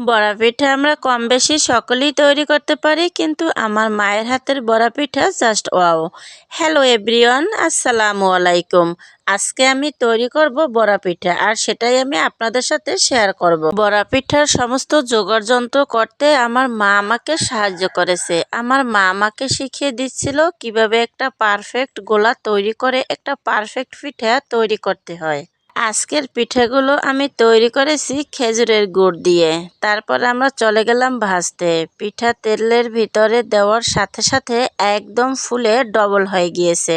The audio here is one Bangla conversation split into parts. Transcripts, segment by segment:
বড়া পিঠা আমরা কম বেশি সকলেই তৈরি করতে পারি, কিন্তু আমার মায়ের হাতের বড়া পিঠা জাস্ট ওয়াও। হ্যালো এভরিওয়ান, আসসালামু আলাইকুম। আজকে আমি তৈরি করব বড়া পিঠা, আর সেটাই আমি আপনাদের সাথে শেয়ার করব। বড়া পিঠার সমস্ত জোগাড় যন্ত্র করতে আমার মা আমাকে সাহায্য করেছে। আমার মা আমাকে শিখিয়ে দিচ্ছিল কিভাবে একটা পারফেক্ট গোলা তৈরি করে একটা পারফেক্ট পিঠা তৈরি করতে হয়। আজকের পিঠাগুলো আমি তৈরি করেছি খেজুরের গুড় দিয়ে। তারপর আমরা চলে গেলাম ভাজতে। পিঠা তেলের ভিতরে দেওয়ার সাথে সাথে একদম ফুলে ডবল হয়ে গিয়েছে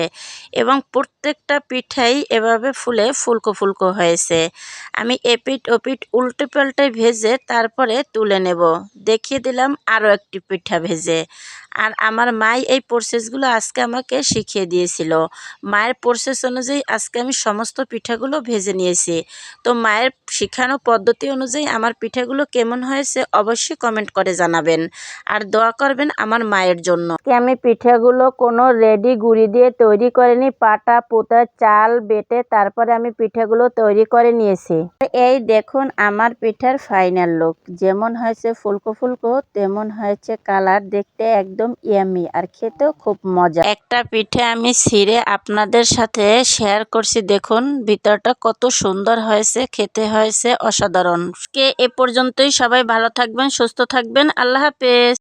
এবং প্রত্যেকটা পিঠাই এভাবে ফুলে ফুলকো ফুলকো হয়েছে। আমি এপিঠ ওপিঠ উল্টে পাল্টে ভেজে তারপরে তুলে নেব। দেখিয়ে দিলাম আরও একটি পিঠা ভেজে। আর আমার মাই এই প্রসেসগুলো আজকে আমাকে শিখিয়ে দিয়েছিল। মায়ের প্রসেস অনুযায়ী আজকে আমি সমস্ত পিঠাগুলো ভেজে নিয়েছি। তো মায়ের শেখানো পদ্ধতি অনুযায়ী আমার পিঠাগুলো কেমন হয়েছে অবশ্যই কমেন্ট করে জানাবেন, আর দোয়া করবেন আমার মায়ের জন্য। আমি পিঠাগুলো কোনো রেডি গুঁড়ি দিয়ে তৈরি করিনি, পাটা পোতা চাল বেটে তারপরে আমি পিঠাগুলো তৈরি করে নিয়েছি। এই দেখুন আমার পিঠার ফাইনাল লুক। যেমন হয়েছে ফুলকো ফুলকো তেমন হয়েছে কালার, দেখতে একদম ইয়ামি আর খেতেও খুব মজা। একটা পিঠে আমি ছিঁড়ে আপনাদের সাথে শেয়ার করছি, দেখুন ভিতরটা কত সুন্দর হয়েছে, খেতে হয়েছে অসাধারণ। এ পর্যন্তই, সবাই ভালো থাকবেন, সুস্থ থাকবেন, আল্লাহ হাফেজ।